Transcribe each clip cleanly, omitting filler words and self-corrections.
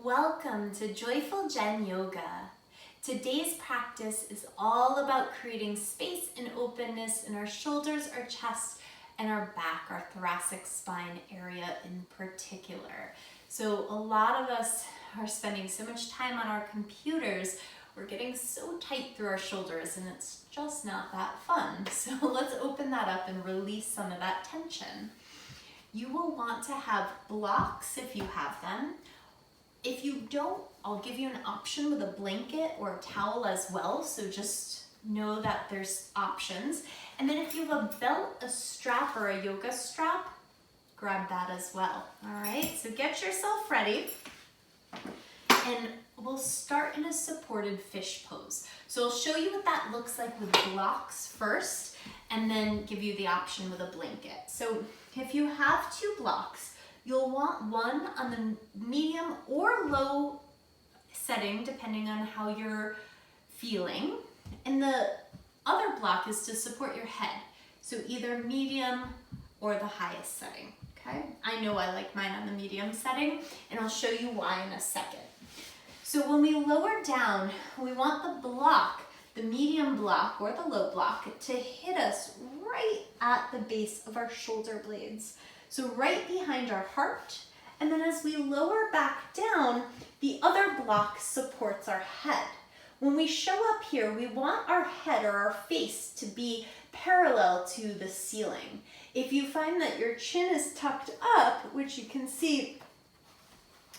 Welcome to Joyful Jen Yoga. Today's practice is all about creating space and openness in our shoulders, our chest, and our back, our thoracic spine area in particular. So a lot of us are spending so much time on our computers, we're getting so tight through our shoulders and it's just not that fun. So let's open that up and release some of that tension. You will want to have blocks if you have them. If you don't, I'll give you an option with a blanket or a towel as well, so just know that there's options. And then if you have a belt, a strap, or a yoga strap, grab that as well. All right, so get yourself ready. And we'll start in a supported fish pose. So I'll show you what that looks like with blocks first, and then give you the option with a blanket. So if you have two blocks, you'll want one on the medium or low setting, depending on how you're feeling. And the other block is to support your head. So either medium or the highest setting, okay? I know I like mine on the medium setting, and I'll show you why in a second. So when we lower down, we want the block, the medium block or the low block, to hit us right at the base of our shoulder blades. So right behind our heart, and then as we lower back down, the other block supports our head. When we show up here, we want our head or our face to be parallel to the ceiling. If you find that your chin is tucked up, which you can see,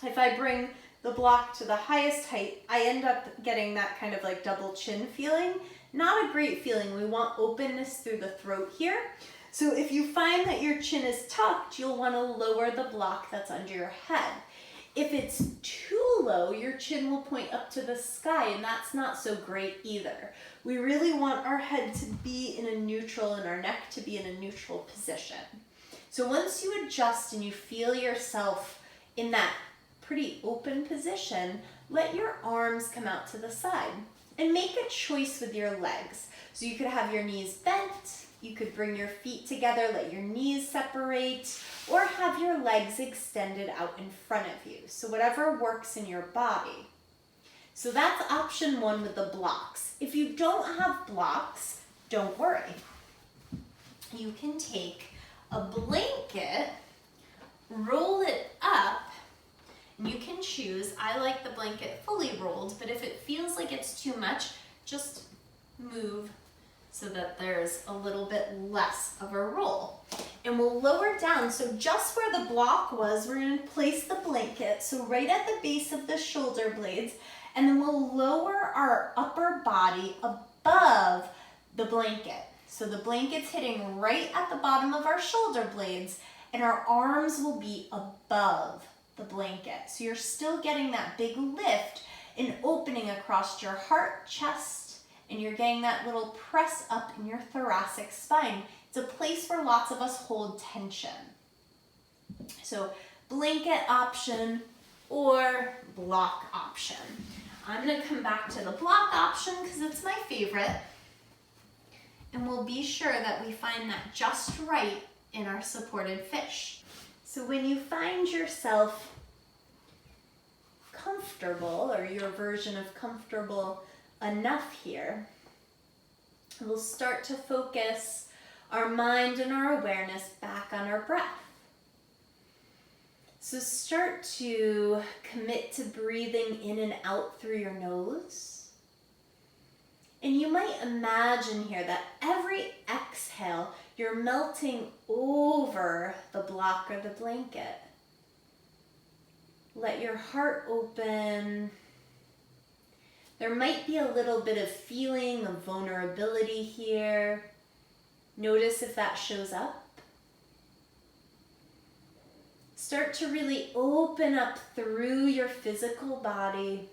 if I bring the block to the highest height, I end up getting that kind of like double chin feeling. Not a great feeling. We want openness through the throat here. So if you find that your chin is tucked, you'll want to lower the block that's under your head. If it's too low, your chin will point up to the sky, and that's not so great either. We really want our head to be in a neutral and our neck to be in a neutral position. So once you adjust and you feel yourself in that pretty open position, let your arms come out to the side and make a choice with your legs. So you could have your knees bent, you could bring your feet together, let your knees separate, or have your legs extended out in front of you. So whatever works in your body. So that's option one with the blocks. If you don't have blocks, don't worry. You can take a blanket, roll it up, and you can choose. I like the blanket fully rolled, but if it feels like it's too much, just move so that there's a little bit less of a roll. And we'll lower down, so just where the block was, we're gonna place the blanket, so right at the base of the shoulder blades, and then we'll lower our upper body above the blanket. So the blanket's hitting right at the bottom of our shoulder blades, and our arms will be above the blanket. So you're still getting that big lift and opening across your heart, chest, and you're getting that little press up in your thoracic spine. It's a place where lots of us hold tension. So blanket option or block option. I'm gonna come back to the block option because it's my favorite. And we'll be sure that we find that just right in our supported fish. So when you find yourself comfortable, or your version of comfortable enough here, we'll start to focus our mind and our awareness back on our breath. So start to commit to breathing in and out through your nose. And you might imagine here that every exhale, you're melting over the block or the blanket. Let your heart open. There might be a little bit of feeling of vulnerability here. Notice if that shows up. Start to really open up through your physical body.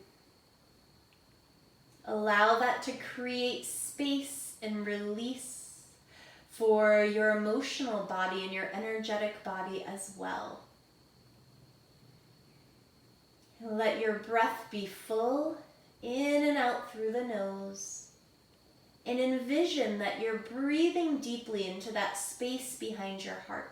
Allow that to create space and release for your emotional body and your energetic body as well. And let your breath be full, in and out through the nose. And envision that you're breathing deeply into that space behind your heart.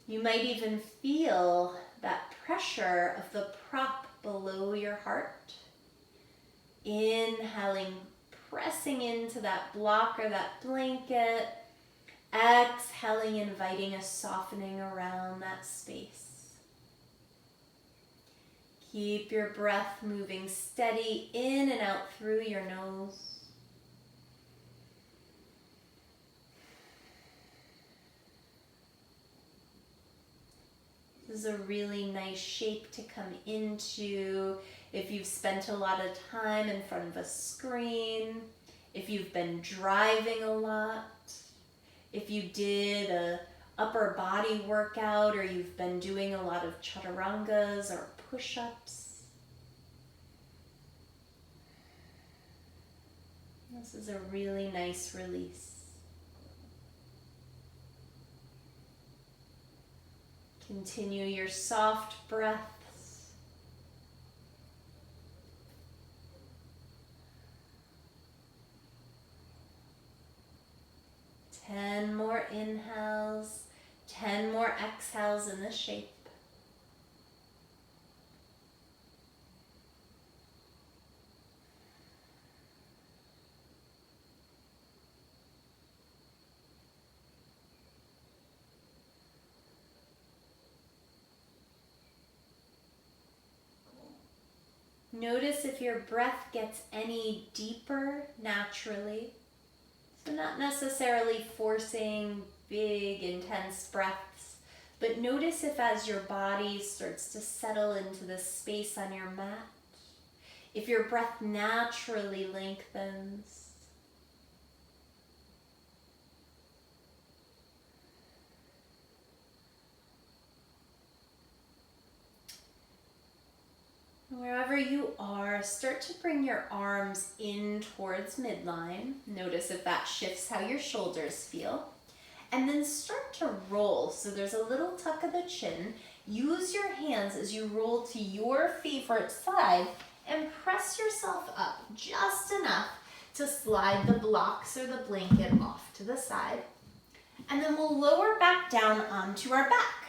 You might even feel that pressure of the prop below your heart. Inhaling, pressing into that block or that blanket. Exhaling, inviting a softening around that space. Keep your breath moving steady in and out through your nose. This is a really nice shape to come into if you've spent a lot of time in front of a screen, if you've been driving a lot, if you did a upper body workout or you've been doing a lot of chaturangas or push-ups. This is a really nice release. Continue your soft breaths. Ten more inhales, 10 more exhales in this shape. Notice if your breath gets any deeper naturally. So not necessarily forcing big, intense breaths, but notice if as your body starts to settle into the space on your mat, if your breath naturally lengthens. Wherever you are, start to bring your arms in towards midline. Notice if that shifts how your shoulders feel. And then start to roll. So there's a little tuck of the chin. Use your hands as you roll to your favorite side and press yourself up just enough to slide the blocks or the blanket off to the side. And then we'll lower back down onto our back.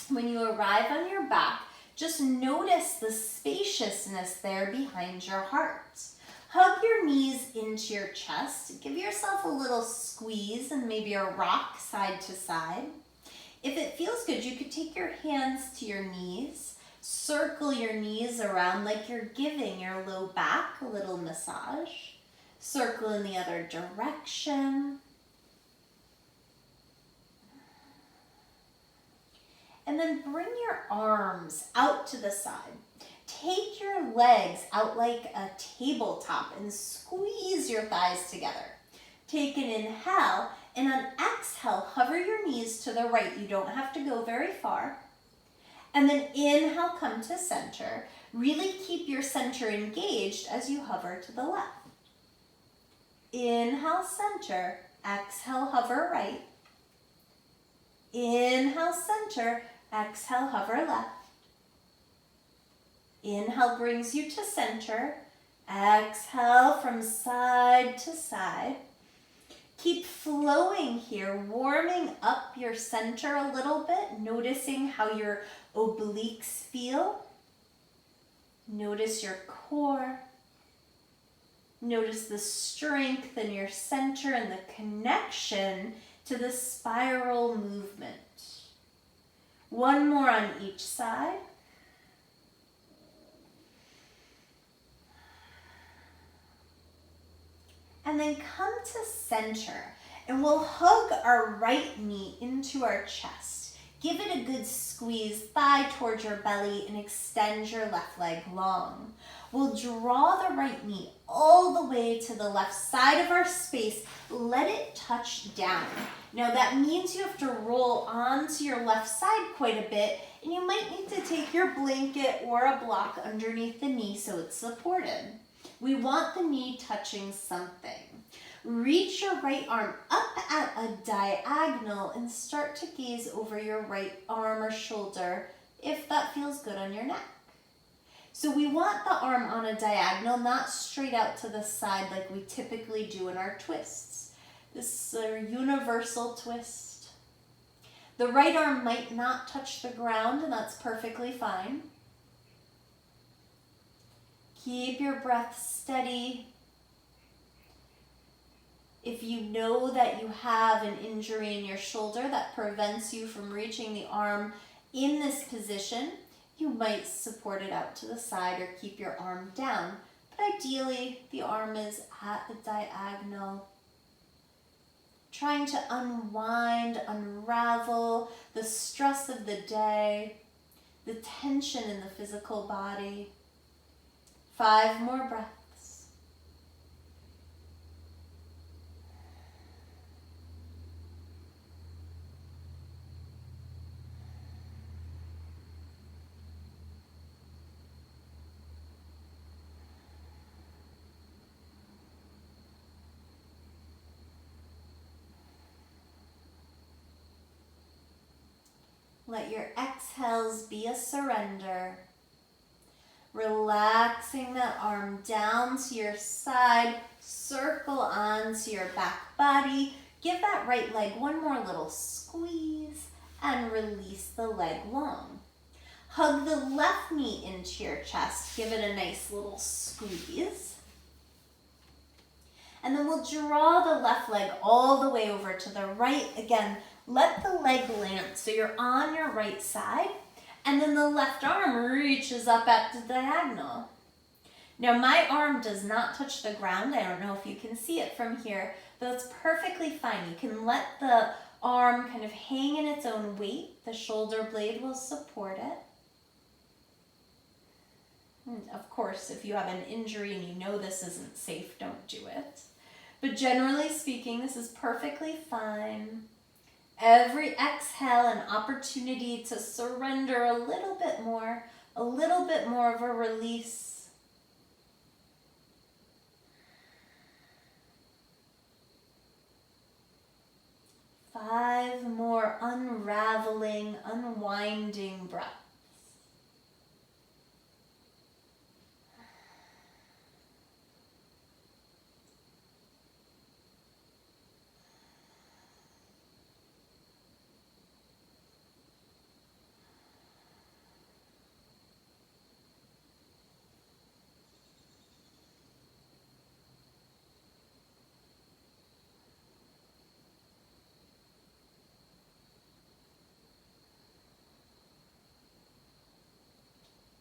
When you arrive on your back, just notice the spaciousness there behind your heart. Hug your knees into your chest. Give yourself a little squeeze and maybe a rock side to side. If it feels good, you could take your hands to your knees. Circle your knees around like you're giving your low back a little massage. Circle in the other direction. And then bring your arms out to the side. Take your legs out like a tabletop and squeeze your thighs together. Take an inhale, and on exhale, hover your knees to the right. You don't have to go very far. And then inhale, come to center. Really keep your center engaged as you hover to the left. Inhale, center. Exhale, hover right. Inhale, center. Exhale, hover left. Inhale brings you to center. Exhale from side to side. Keep flowing here, warming up your center a little bit, noticing how your obliques feel. Notice your core. Notice the strength in your center and the connection to the spiral movement. One more on each side. And then come to center, and we'll hug our right knee into our chest. Give it a good squeeze, thigh towards your belly, and extend your left leg long. We'll draw the right knee all the way to the left side of our space. Let it touch down. Now that means you have to roll onto your left side quite a bit, and you might need to take your blanket or a block underneath the knee so it's supported. We want the knee touching something. Reach your right arm up at a diagonal and start to gaze over your right arm or shoulder if that feels good on your neck. So we want the arm on a diagonal, not straight out to the side like we typically do in our twists. This is a universal twist. The right arm might not touch the ground, and that's perfectly fine. Keep your breath steady. If you know that you have an injury in your shoulder that prevents you from reaching the arm in this position, you might support it out to the side or keep your arm down. But ideally, the arm is at the diagonal. Trying to unwind, unravel the stress of the day, the tension in the physical body. 5 more breaths. Let your exhales be a surrender. Relaxing that arm down to your side, circle onto your back body. Give that right leg one more little squeeze and release the leg long. Hug the left knee into your chest. Give it a nice little squeeze. And then we'll draw the left leg all the way over to the right. Again, let the leg land so you're on your right side, and then the left arm reaches up at the diagonal. Now my arm does not touch the ground. I don't know if you can see it from here, but that's perfectly fine. You can let the arm kind of hang in its own weight. The shoulder blade will support it. And of course, if you have an injury and you know this isn't safe, don't do it. But generally speaking, this is perfectly fine. Every exhale, an opportunity to surrender a little bit more of a release. Five more unraveling, unwinding breaths.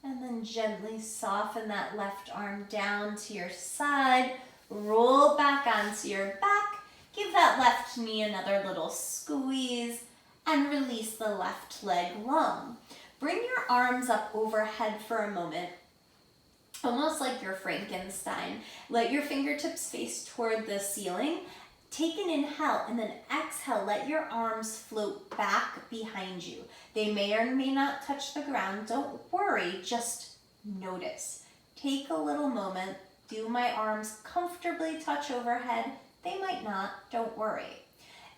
And then gently soften that left arm down to your side. Roll back onto your back. Give that left knee another little squeeze and release the left leg long. Bring your arms up overhead for a moment, almost like you're Frankenstein. Let your fingertips face toward the ceiling. Take an inhale and then exhale. Let your arms float back behind you. They may or may not touch the ground. Don't worry, just notice. Take a little moment. Do my arms comfortably touch overhead? They might not, don't worry.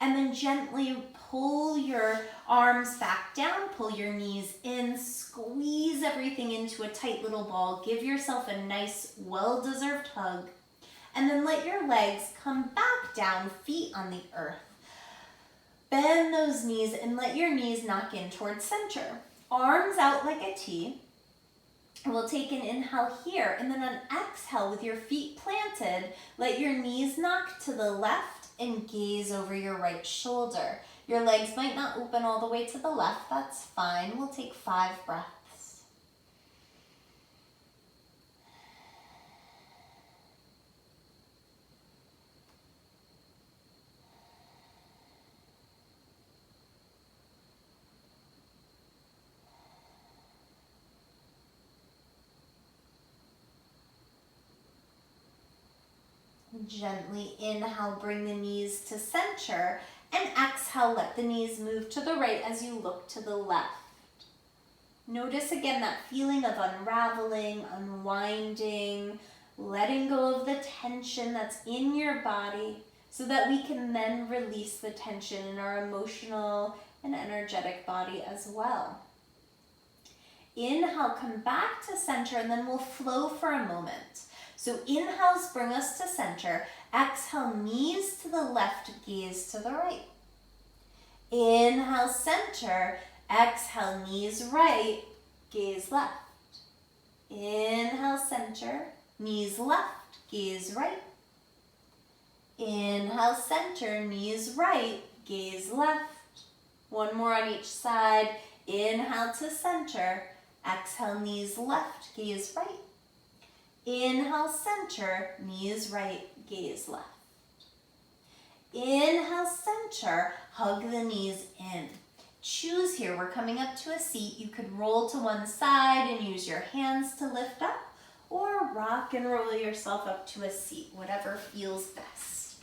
And then gently pull your arms back down, pull your knees in, squeeze everything into a tight little ball. Give yourself a nice, well-deserved hug. And then let your legs come back down, feet on the earth. Bend those knees and let your knees knock in towards center. Arms out like a T. We'll take an inhale here, and then an exhale with your feet planted, let your knees knock to the left and gaze over your right shoulder. Your legs might not open all the way to the left, that's fine. We'll take 5 breaths. Gently inhale, bring the knees to center, and exhale, let the knees move to the right as you look to the left. Notice again that feeling of unraveling, unwinding, letting go of the tension that's in your body so that we can then release the tension in our emotional and energetic body as well. Inhale, come back to center, and then we'll flow for a moment. So inhales bring us to center. Exhale, knees to the left, gaze to the right. Inhale, center. Exhale, knees right, gaze left. Inhale, center. Knees left, gaze right. Inhale, center. Knees right, gaze left. One more on each side. Inhale to center. Exhale, knees left, gaze right. Inhale, center. Knees right, gaze left. Inhale, center. Hug the knees in. Choose here. We're coming up to a seat. You could roll to one side and use your hands to lift up, or rock and roll yourself up to a seat, whatever feels best.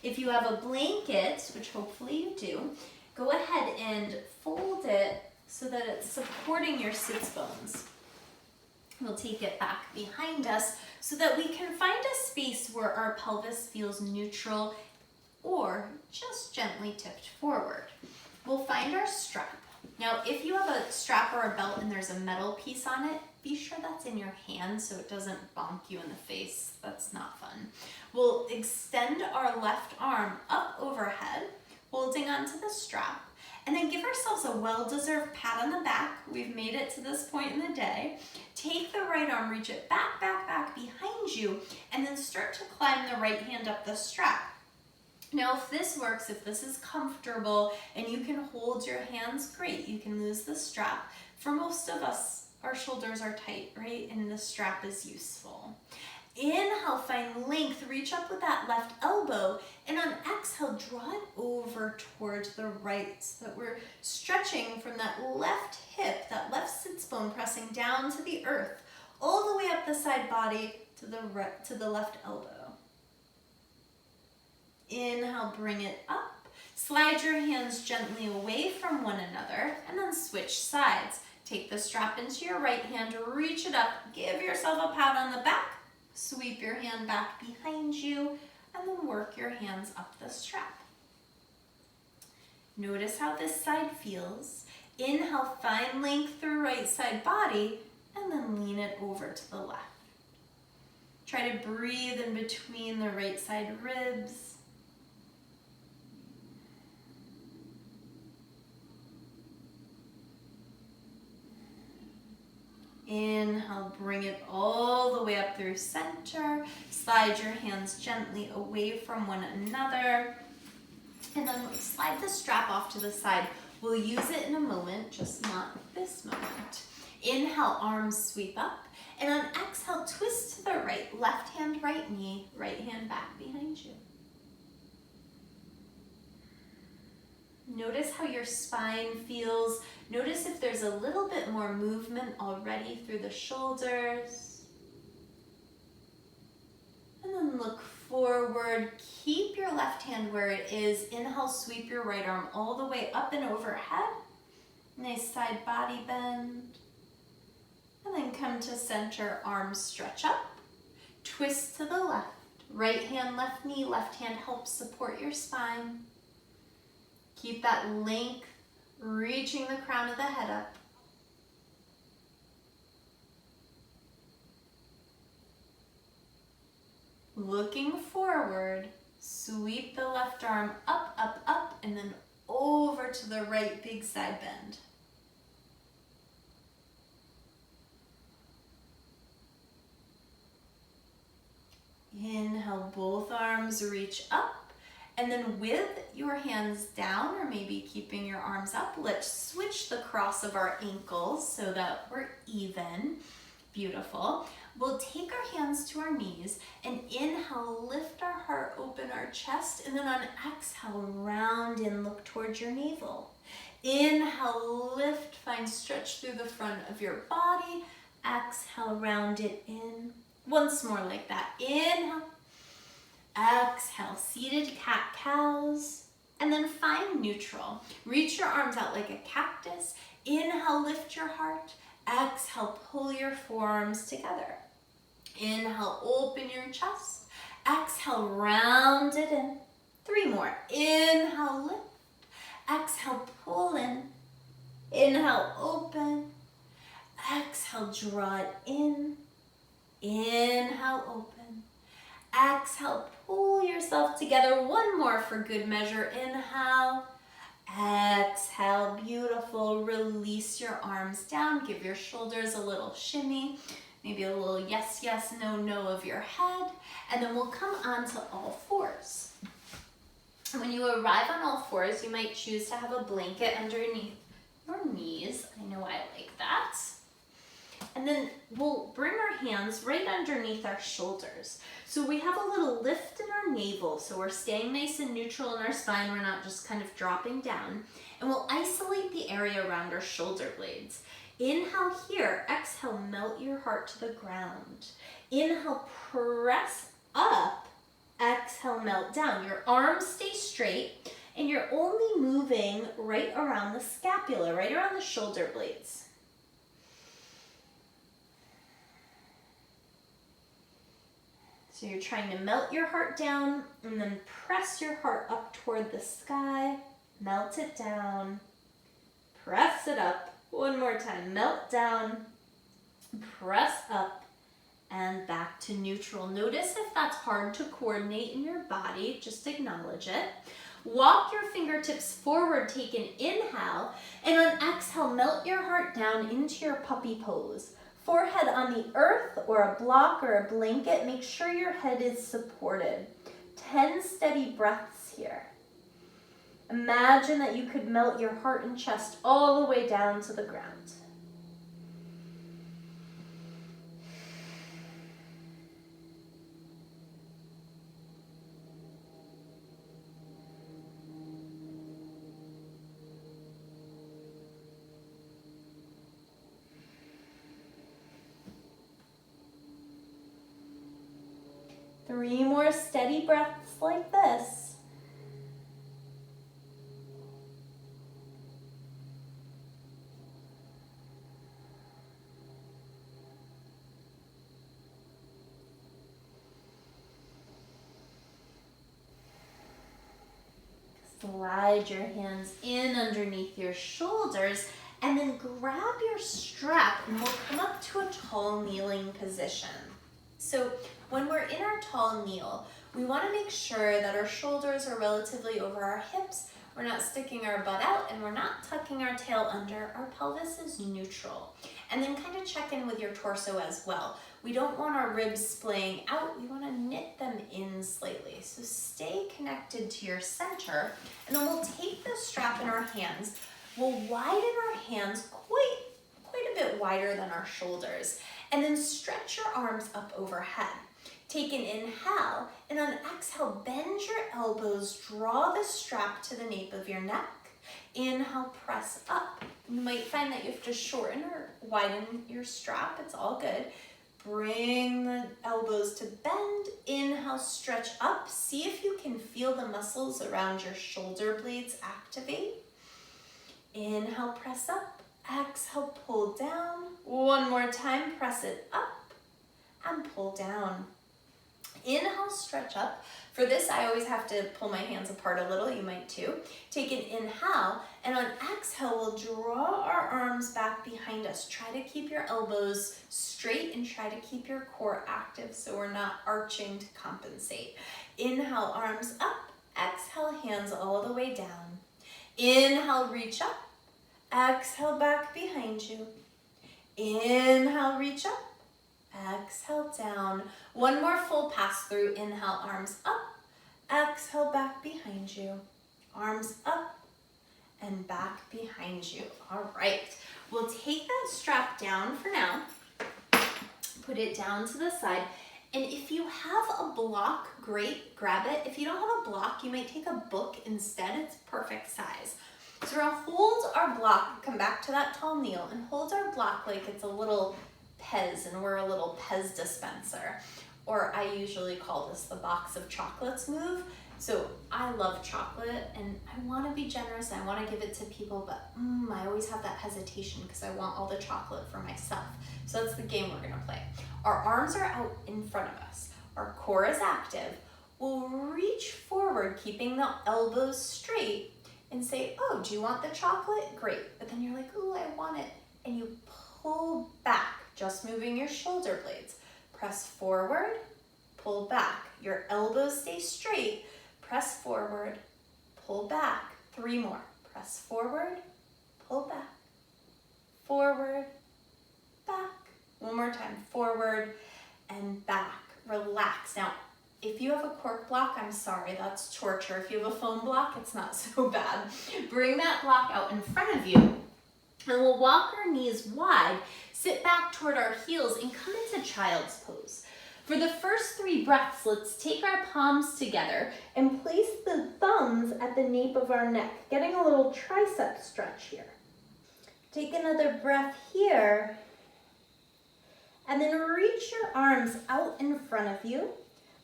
If you have a blanket, which hopefully you do, go ahead and fold it so that it's supporting your sits bones. We'll take it back behind us so that we can find a space where our pelvis feels neutral or just gently tipped forward. We'll find our strap. Now, if you have a strap or a belt and there's a metal piece on it, be sure that's in your hand so it doesn't bonk you in the face. That's not fun. We'll extend our left arm up overhead, holding onto the strap, and then give ourselves a well-deserved pat on the back. We've made it to this point in the day. Take the right arm, reach it back behind you, and then start to climb the right hand up the strap. Now, if this works, if this is comfortable and you can hold your hands, great. You can lose the strap. For most of us, our shoulders are tight, right? And the strap is useful. Inhale, find length, reach up with that left elbow, and on exhale, draw it over towards the right so that we're stretching from that left hip, that left sits bone pressing down to the earth, all the way up the side body to the left elbow. Inhale, bring it up. Slide your hands gently away from one another and then switch sides. Take the strap into your right hand, reach it up, give yourself a pat on the back, sweep your hand back behind you, and then work your hands up the strap. Notice how this side feels. Inhale, find length through right side body, and then lean it over to the left. Try to breathe in between the right side ribs. Inhale, bring it all the way up through center. Slide your hands gently away from one another. And then slide the strap off to the side. We'll use it in a moment, just not this moment. Inhale, arms sweep up. And on exhale, twist to the right. Left hand, right knee, right hand back behind you. Notice how your spine feels. Notice if there's a little bit more movement already through the shoulders. And then look forward. Keep your left hand where it is. Inhale, sweep your right arm all the way up and overhead. Nice side body bend. And then come to center, arms stretch up. Twist to the left. Right hand, left knee, left hand helps support your spine. Keep that length, reaching the crown of the head up. Looking forward, sweep the left arm up, up, up, and then over to the right, big side bend. Inhale, both arms reach up. And then with your hands down, or maybe keeping your arms up, let's switch the cross of our ankles so that we're even. Beautiful. We'll take our hands to our knees and inhale, lift our heart, open our chest, and then on exhale, round in, look towards your navel. Inhale, lift, find stretch through the front of your body. Exhale, round it in. Once more like that. Inhale. Exhale, seated cat-cows, and then find neutral. Reach your arms out like a cactus. Inhale, lift your heart. Exhale, pull your forearms together. Inhale, open your chest. Exhale, round it in. 3 more. Inhale, lift. Exhale, pull in. Inhale, open. Exhale, draw it in. Inhale, open. Exhale, pull yourself together. 1 more for good measure. Inhale. Exhale, beautiful. Release your arms down. Give your shoulders a little shimmy. Maybe a little yes, yes, no, no of your head. And then we'll come onto all fours. When you arrive on all fours, you might choose to have a blanket underneath your knees. I know I like that. And then we'll bring our hands right underneath our shoulders. So we have a little lift in our navel. So we're staying nice and neutral in our spine. We're not just kind of dropping down. And we'll isolate the area around our shoulder blades. Inhale here. Exhale, melt your heart to the ground. Inhale, press up. Exhale, melt down. Your arms stay straight and you're only moving right around the scapula, right around the shoulder blades. So you're trying to melt your heart down and then press your heart up toward the sky. Melt it down. Press it up. One more time. Melt down. Press up. And back to neutral. Notice if that's hard to coordinate in your body, just acknowledge it. Walk your fingertips forward, take an inhale, and on exhale, melt your heart down into your puppy pose. Forehead on the earth or a block or a blanket, make sure your head is supported. 10 steady breaths here. Imagine that you could melt your heart and chest all the way down to the ground. Three more steady breaths like this. Slide your hands in underneath your shoulders and then grab your strap and we'll come up to a tall kneeling position. So when we're in our tall kneel, we want to make sure that our shoulders are relatively over our hips, we're not sticking our butt out, and we're not tucking our tail under. Our pelvis is neutral. And then kind of check in with your torso as well. We don't want our ribs splaying out, we want to knit them in slightly. So stay connected to your center, and then we'll take the strap in our hands. We'll widen our hands quite a bit wider than our shoulders. And then stretch your arms up overhead. Take an inhale, and on exhale, bend your elbows, draw the strap to the nape of your neck. Inhale, press up. You might find that you have to shorten or widen your strap, it's all good. Bring the elbows to bend. Inhale, stretch up. See if you can feel the muscles around your shoulder blades activate. Inhale, press up. Exhale, pull down. One more time, press it up and pull down. Inhale, stretch up. For this, I always have to pull my hands apart a little. You might too. Take an inhale, and on exhale, we'll draw our arms back behind us. Try to keep your elbows straight and try to keep your core active so we're not arching to compensate. Inhale, arms up. Exhale, hands all the way down. Inhale, reach up. Exhale, back behind you. Inhale, reach up. Exhale, down. One more full pass through. Inhale, arms up. Exhale, back behind you. Arms up and back behind you. All right. We'll take that strap down for now. Put it down to the side. And if you have a block, great, grab it. If you don't have a block, you might take a book instead. It's perfect size. So we're gonna hold our block, come back to that tall kneel, and hold our block like it's a little Pez, and we're a little Pez dispenser. Or I usually call this the box of chocolates move. So I love chocolate, and I wanna be generous, I wanna give it to people, but I always have that hesitation because I want all the chocolate for myself. So that's the game we're gonna play. Our arms are out in front of us. Our core is active. We'll reach forward, keeping the elbows straight, and say, oh, do you want the chocolate? Great. But then you're like, ooh, I want it. And you pull back, just moving your shoulder blades. Press forward, pull back. Your elbows stay straight. Press forward, pull back. 3 more. Press forward, pull back, forward, back. One more time, forward and back. Relax. Now, if you have a cork block, I'm sorry, that's torture. If you have a foam block, it's not so bad. Bring that block out in front of you, and we'll walk our knees wide, sit back toward our heels, and come into child's pose. For the first 3 breaths, let's take our palms together and place the thumbs at the nape of our neck, getting a little tricep stretch here. Take another breath here, and then reach your arms out in front of you.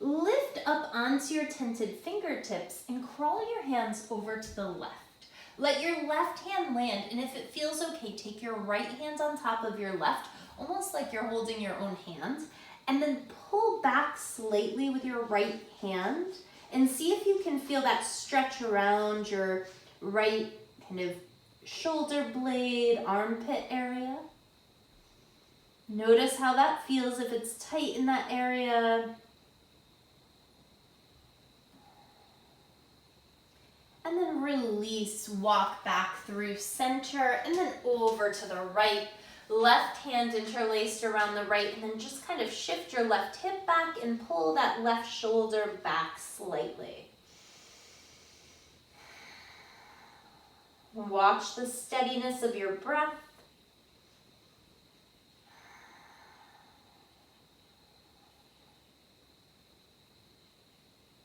Lift up onto your tented fingertips and crawl your hands over to the left. Let your left hand land, and if it feels okay, take your right hand on top of your left, almost like you're holding your own hand, and then pull back slightly with your right hand and see if you can feel that stretch around your right kind of shoulder blade, armpit area. Notice how that feels, if it's tight in that area. And then release, walk back through center and then over to the right. Left hand interlaced around the right, and then just kind of shift your left hip back and pull that left shoulder back slightly. Watch the steadiness of your breath.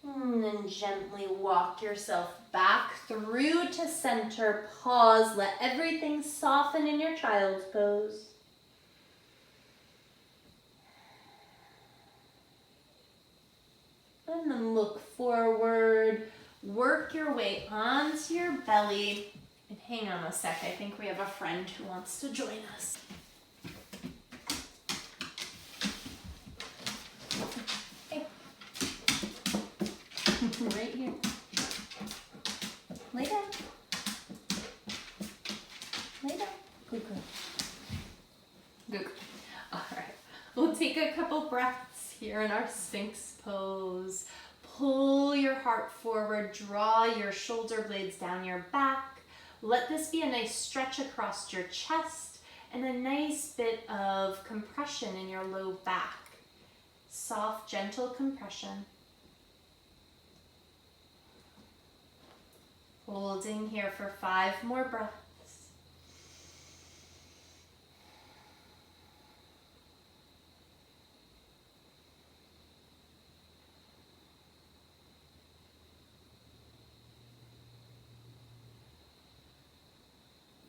And then gently walk yourself back through to center. Pause. Let everything soften in your child's pose. And then look forward. Work your way onto your belly. And hang on a sec. I think we have a friend who wants to join us. Right here. Lay down. Lay down. Good girl. Good. All right. We'll take a couple breaths here in our Sphinx pose. Pull your heart forward. Draw your shoulder blades down your back. Let this be a nice stretch across your chest and a nice bit of compression in your low back. Soft, gentle compression. Holding here for 5 more breaths.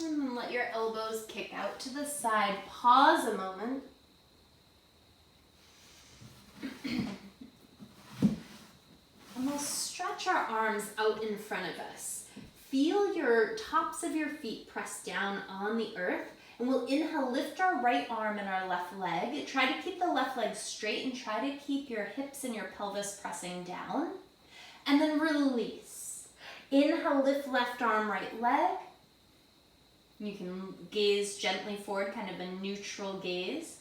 And then let your elbows kick out to the side. Pause a moment. And we'll stretch our arms out in front of us. Feel your tops of your feet press down on the earth, and we'll inhale, lift our right arm and our left leg. Try to keep the left leg straight and try to keep your hips and your pelvis pressing down. And then release. Inhale, lift left arm, right leg. You can gaze gently forward, kind of a neutral gaze,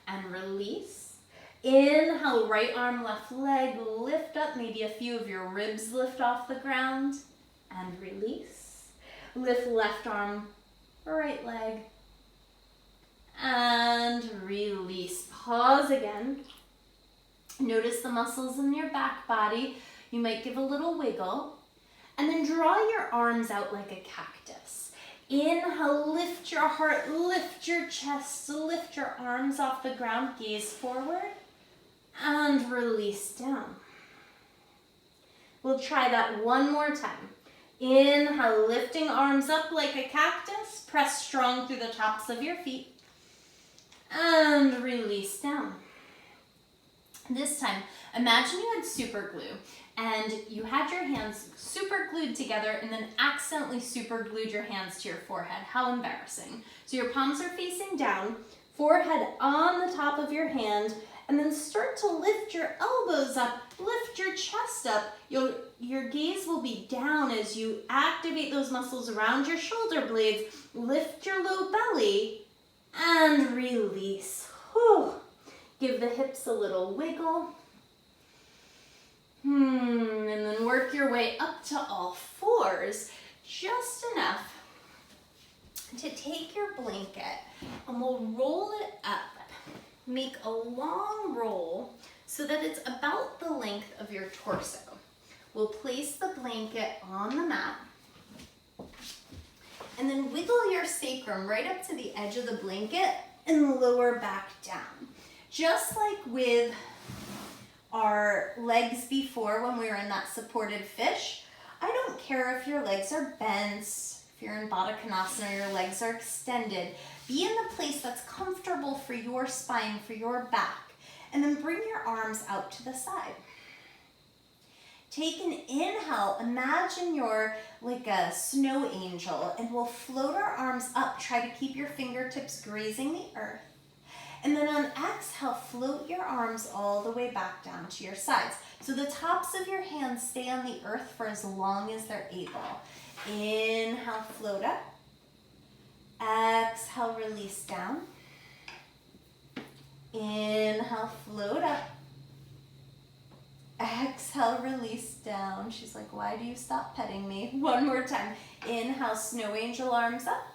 and release. Inhale, right arm, left leg, lift up, maybe a few of your ribs lift off the ground. And release. Lift left arm, right leg, and release. Pause again. Notice the muscles in your back body. You might give a little wiggle. And then draw your arms out like a cactus. Inhale, lift your heart, lift your chest, lift your arms off the ground, gaze forward, and release down. We'll try that one more time. Inhale, lifting arms up like a cactus. Press strong through the tops of your feet. And release down. This time, imagine you had super glue and you had your hands super glued together and then accidentally super glued your hands to your forehead. How embarrassing. So your palms are facing down, forehead on the top of your hand, and then start to lift your elbows up, lift your chest up. Your gaze will be down as you activate those muscles around your shoulder blades. Lift your low belly and release. Whew. Give the hips a little wiggle. And then work your way up to all fours. just enough to take your blanket and we'll roll it up. Make a long roll so that it's about the length of your torso. We'll place the blanket on the mat and then wiggle your sacrum right up to the edge of the blanket and lower back down. Just like with our legs before when we were in that supported fish, I don't care if your legs are bent, if you're in Baddha Konasana, your legs are extended. Be in the place that's comfortable for your spine, for your back, and then bring your arms out to the side. Take an inhale, imagine you're like a snow angel, and we'll float our arms up. Try to keep your fingertips grazing the earth. And then on exhale, float your arms all the way back down to your sides. So the tops of your hands stay on the earth for as long as they're able. Inhale, float up. Exhale, release down. Inhale, float up. Exhale, release down. She's like, why do you stop petting me? One more time. Inhale, snow angel, arms up.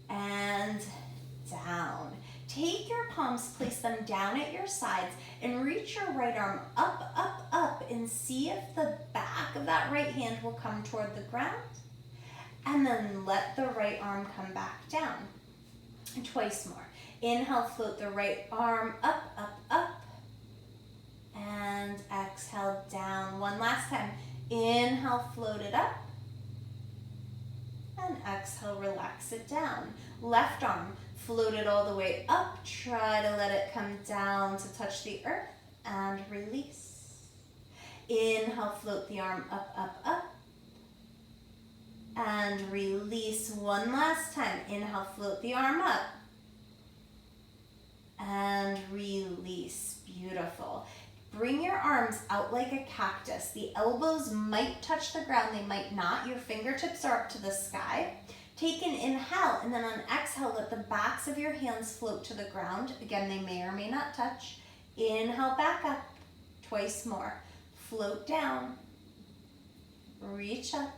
And down. Take your palms, place them down at your sides, and reach your right arm up, up, up, and see if the back of that right hand will come toward the ground. And then let the right arm come back down. And twice more. Inhale, float the right arm up, up, up. And exhale, down. One last time. Inhale, float it up. And exhale, relax it down. Left arm, float it all the way up. Try to let it come down to touch the earth. And release. Inhale, float the arm up, up, up. And release one last time. Inhale, float the arm up. And release. Beautiful. Bring your arms out like a cactus. The elbows might touch the ground, they might not. Your fingertips are up to the sky. Take an inhale, and then on exhale, let the backs of your hands float to the ground. Again, they may or may not touch. Inhale, back up. Twice more. Float down. Reach up.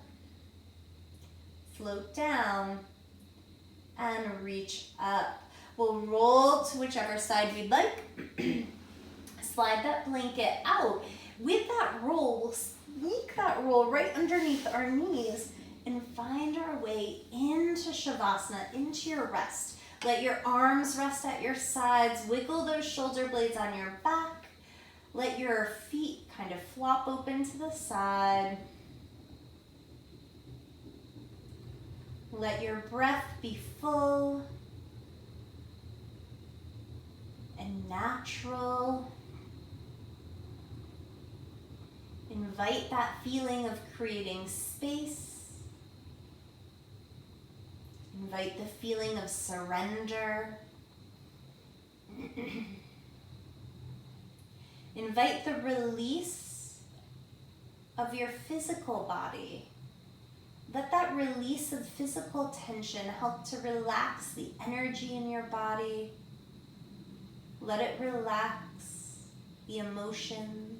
Float down. And reach up. We'll roll to whichever side we'd like. Slide that blanket out. With that roll, we'll sneak that roll right underneath our knees and find our way into Shavasana, into your rest. Let your arms rest at your sides. Wiggle those shoulder blades on your back. Let your feet kind of flop open to the side. Let your breath be full and natural. Invite that feeling of creating space. Invite the feeling of surrender. Invite the release of your physical body. Let that release of physical tension help to relax the energy in your body. Let it relax the emotions.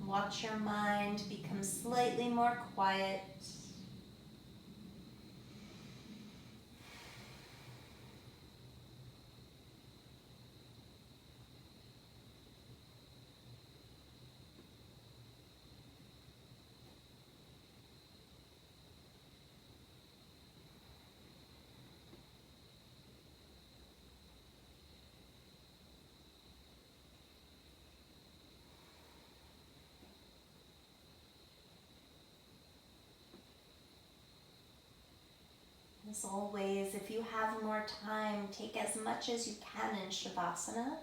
Watch your mind become slightly more quiet. As always, if you have more time, take as much as you can in Shavasana.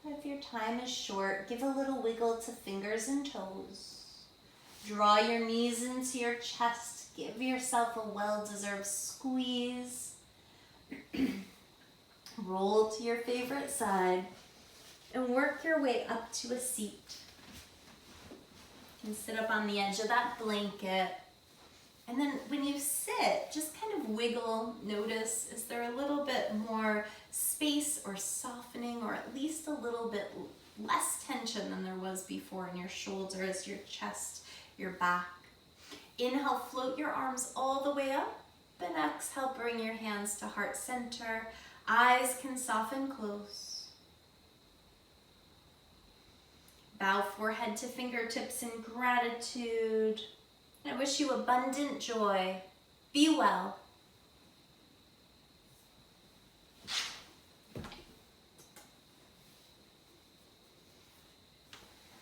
If your time is short, give a little wiggle to fingers and toes. Draw your knees into your chest. Give yourself a well-deserved squeeze. Roll to your favorite side and work your way up to a seat. You can sit up on the edge of that blanket. And then when you sit, just kind of wiggle. Notice, is there a little bit more space or softening, or at least a little bit less tension than there was before in your shoulders, your chest, your back. Inhale, float your arms all the way up. And exhale, bring your hands to heart center. Eyes can soften close. Bow forehead to fingertips in gratitude. I wish you abundant joy. Be well.